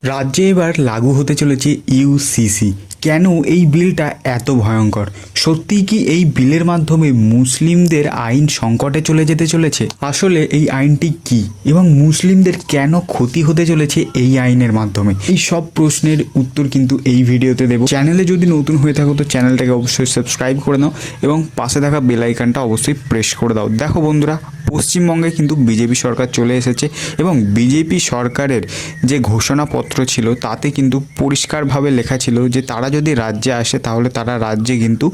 রাজ্যে এবার লাগু হতে চলেছে ইউসিসি। কেন এই বিলটা এত ভয়ঙ্কর? সত্যিই কি এই বিলের মাধ্যমে মুসলিমদের আইন সংকটে চলে যেতে চলেছে? আসলে এই আইনটি কি এবং মুসলিমদের কেন ক্ষতি হতে চলেছে এই আইনের মাধ্যমে? এই সব প্রশ্নের উত্তর কিন্তু এই ভিডিওতে দেব। চ্যানেলে যদি নতুন হয়ে থাকো তো চ্যানেলটাকে অবশ্যই সাবস্ক্রাইব করে নাও এবং পাশে থাকা বেল আইকনটা অবশ্যই প্রেস করে দাও। দেখো বন্ধুরা, পশ্চিমবঙ্গে কিন্তু বিজেপি সরকার চলে এসেছে এবং বিজেপি সরকারের যে ঘোষণাপত্র ছিল তাতে কিন্তু পরিষ্কারভাবে লেখা ছিল যে তারা যদি রাজ্যে আসে তাহলে তারা রাজ্যে কিন্তু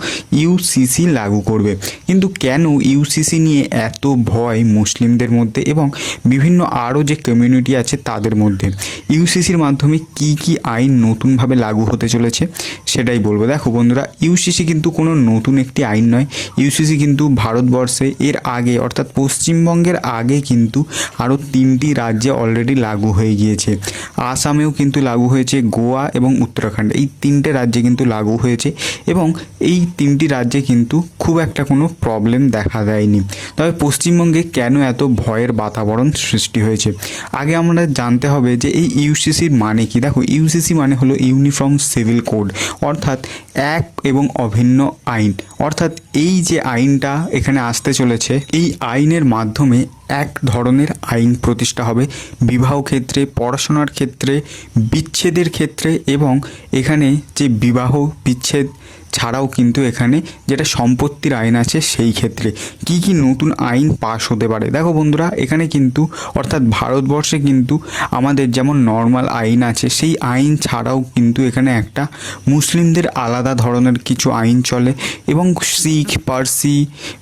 ইউসিসি লাগু করবে। কিন্তু কেন ইউসিসি নিয়ে এত ভয় মুসলিমদের মধ্যে এবং বিভিন্ন আরও যে কমিউনিটি আছে তাদের মধ্যে? ইউসিসির মাধ্যমে কি কি আইন নতুনভাবে লাগু হতে চলেছে সেটাই বলবো। দেখো বন্ধুরা, ইউসিসি কিন্তু কোনো নতুন একটি আইন নয়। ইউসিসি কিন্তু ভারতবর্ষে এর আগে অর্থাৎ পশ্চিমবঙ্গের আগে কিন্তু আরও 3টি রাজ্যে অলরেডি লাগু হয়ে গিয়েছে। আসামেও কিন্তু লাগু হয়েছে, গোয়া এবং উত্তরাখণ্ড, এই 3টে রাজ্যে কিন্তু লাগু হয়েছে এবং এই 3টি রাজ্যে কিন্তু খুব একটা কোনো প্রবলেম দেখা দেয়নি। তবে পশ্চিমবঙ্গে কেন এত ভয়ের বাতাবরণ সৃষ্টি হয়েছে? আগে আমরা জানতে হবে যে এই ইউসিসির মানে কি। দেখো, ইউসিসি মানে হলো ইউনিফর্ম সিভিল কোড, অর্থাৎ এক এবং অভিন্ন আইন। অর্থাৎ এই যে আইনটা এখানে আসতে চলেছে, এই আইনের মাধ্যমে এক ধরনের আইন প্রতিষ্ঠা হবে বিবাহ ক্ষেত্রে, পড়াশোনার ক্ষেত্রে, বিচ্ছেদের ক্ষেত্রে এবং এখানে যে বিবাহ বিচ্ছেদ ছাড়াও কিন্তু এখানে যেটা সম্পত্তির আইন আছে সেই ক্ষেত্রে কি কি নতুন আইন পাশ হতে পারে। দেখো বন্ধুরা, এখানে কিন্তু অর্থাৎ ভারতবর্ষে কিন্তু আমাদের যেমন নর্মাল আইন আছে সেই আইন ছাড়াও কিন্তু এখানে একটা মুসলিমদের আলাদা ধরনের কিছু আইন চলে এবং শিখ, পার্সি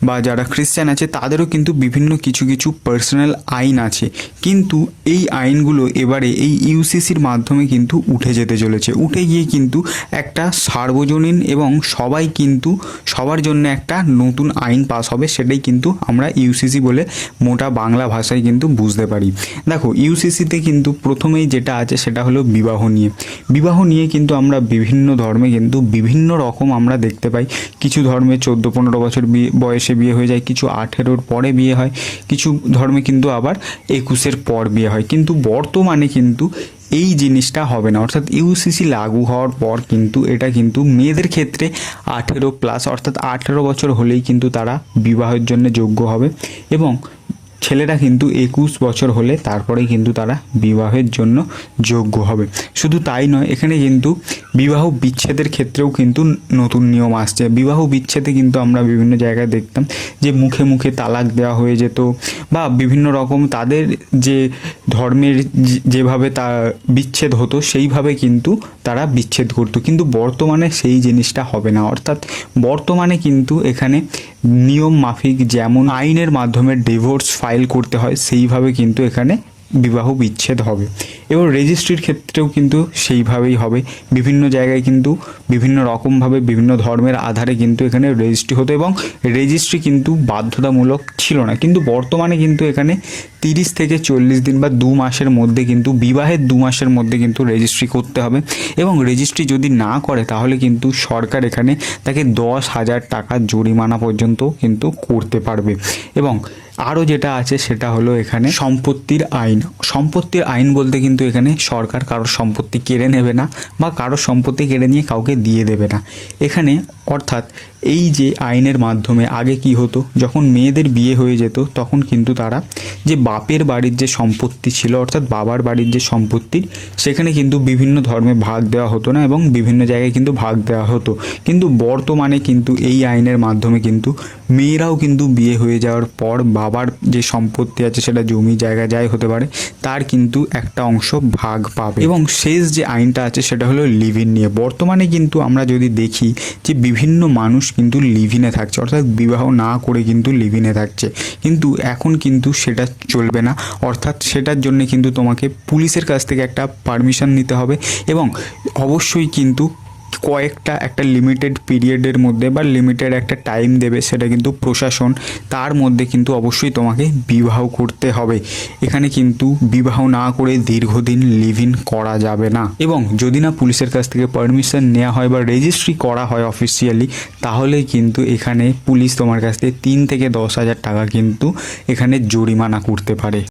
বা যারা খ্রিস্টান আছে তাদেরও কিন্তু বিভিন্ন কিছু কিছু পার্সোনাল আইন আছে। কিন্তু এই আইনগুলো এবারে এই ইউসিসির মাধ্যমে কিন্তু উঠে যেতে চলেছে। উঠে গিয়ে কিন্তু একটা সার্বজনীন এবং সবাই কিন্তু সবার জন্য একটা নতুন আইন পাস হবে। সেটাই কিন্তু আমরা ইউসিসি বলে মোটা বাংলা ভাষায় কিন্তু বুঝতে পারি। দেখো, ইউসিসিতে কিন্তু প্রথমেই যেটা আছে সেটা হলো বিবাহ নিয়ে। বিবাহ নিয়ে কিন্তু আমরা বিভিন্ন ধর্মে কিন্তু বিভিন্ন রকম আমরা দেখতে পাই। কিছু ধর্মে 14-15 বছর বয়সে বিয়ে হয়ে যায়, কিছু 18-র পরে বিয়ে হয়, কিছু ধর্মে কিন্তু আবার 21-এর পর বিয়ে হয়। কিন্তু বর্তমানে কিন্তু এই জিনিসটা হবে না। অর্থাৎ ইউসিসি লাগু হওয়ার পর কিন্তু এটা কিন্তু মেয়েদের ক্ষেত্রে 18+ অর্থাৎ 18 বছর হলেই কিন্তু তারা বিবাহের জন্য যোগ্য হবে এবং ছেলেরা কিন্তু 21 বছর হলে তারপরেই কিন্তু তারা বিবাহের জন্য যোগ্য হবে। শুধু তাই নয়, এখানে কিন্তু বিবাহ বিচ্ছেদের ক্ষেত্রেও কিন্তু নতুন নিয়ম আসছে। বিবাহ বিচ্ছেদে কিন্তু আমরা বিভিন্ন জায়গায় দেখতাম যে মুখে মুখে তালাক দেওয়া হয়ে যেত বা বিভিন্ন রকম তাদের যে ধর্মের যেভাবে তা বিচ্ছেদ হতো সেইভাবে কিন্তু তারা বিচ্ছেদ করতো। কিন্তু বর্তমানে সেই জিনিসটা হবে না। অর্থাৎ বর্তমানে কিন্তু এখানে নিয়ম মাফিক যেমন আইনের মাধ্যমে ডিভোর্স ফাইল করতে হয় সেইভাবে কিন্তু এখানে বিবাহ বিচ্ছেদ হবে এবং রেজিস্ট্রির ক্ষেত্রেও কিন্তু সেইভাবেই হবে। বিভিন্ন জায়গায় কিন্তু বিভিন্ন রকমভাবে বিভিন্ন ধর্মের আধারে কিন্তু এখানে রেজিস্ট্রি হতো এবং রেজিস্ট্রি কিন্তু বাধ্যতামূলক ছিল না। কিন্তু বর্তমানে কিন্তু এখানে 30 থেকে 40 দিন বা 2 মাসের মধ্যে কিন্তু বিবাহের 2 মাসের মধ্যে কিন্তু রেজিস্ট্রি করতে হবে এবং রেজিস্ট্রি যদি না করে তাহলে কিন্তু সরকার এখানে তাকে 10,000 টাকা জরিমানা পর্যন্ত কিন্তু করতে পারবে। এবং আরও যেটা আছে সেটা হলো এখানে সম্পত্তির আইন। সম্পত্তির আইন বলতে কিন্তু এখানে সরকার কারোর সম্পত্তি কেড়ে নেবে না বা কারোর সম্পত্তি কেড়ে নিয়ে কাউকে দিয়ে দেবে না এখানে। অর্থাৎ এই যে আইনের মাধ্যমে আগে কি হতো, যখন মেয়েদের বিয়ে হয়ে যেত তখন কিন্তু তারা যে বাপের বাড়ির যে সম্পত্তি ছিল অর্থাৎ বাবার বাড়ির যে সম্পত্তির সেখানে কিন্তু বিভিন্ন ধর্মে ভাগ দেওয়া হতো না এবং বিভিন্ন জায়গায় কিন্তু ভাগ দেওয়া হতো। কিন্তু বর্তমানে কিন্তু এই আইনের মাধ্যমে কিন্তু মেয়েরাও কিন্তু বিয়ে হয়ে যাওয়ার পর বাবার যে সম্পত্তি আছে সেটা জমি জায়গা যাই হতে পারে তার কিন্তু একটা অংশ ভাগ পাবে। এবং শেষ যে আইনটা আছে সেটা হলো লিভ ইন নিয়ে। বর্তমানে কিন্তু আমরা যদি দেখি যে বিভিন্ন মানুষ কিন্তু লিভ ইনে থাকছে, অর্থাৎ বিবাহ না করে কিন্তু লিভ ইনে থাকছে। কিন্তু এখন কিন্তু সেটা চলবে না। অর্থাৎ সেটার জন্য কিন্তু তোমাকে পুলিশের কাছ থেকে একটা পারমিশন নিতে হবে এবং অবশ্যই কিন্তু একটা লিমিটেড পিরিয়ডের মধ্যে বা লিমিটেড একটা টাইম দেবে, সেটা কিন্তু প্রশাসন, তার মধ্যে কিন্তু অবশ্যই তোমাকে বিবাহ করতে হবে। এখানে কিন্তু বিবাহ না করে দীর্ঘদিন লিভ ইন করা যাবে না এবং যদি না পুলিশের কাছ থেকে পারমিশন নেওয়া হয় বা রেজিস্ট্রি করা হয় অফিসিয়ালি তাহলে কিন্তু এখানে পুলিশ তোমার কাছ থেকে 3 থেকে 10,000 টাকা কিন্তু এখানে জরিমানা করতে পারে।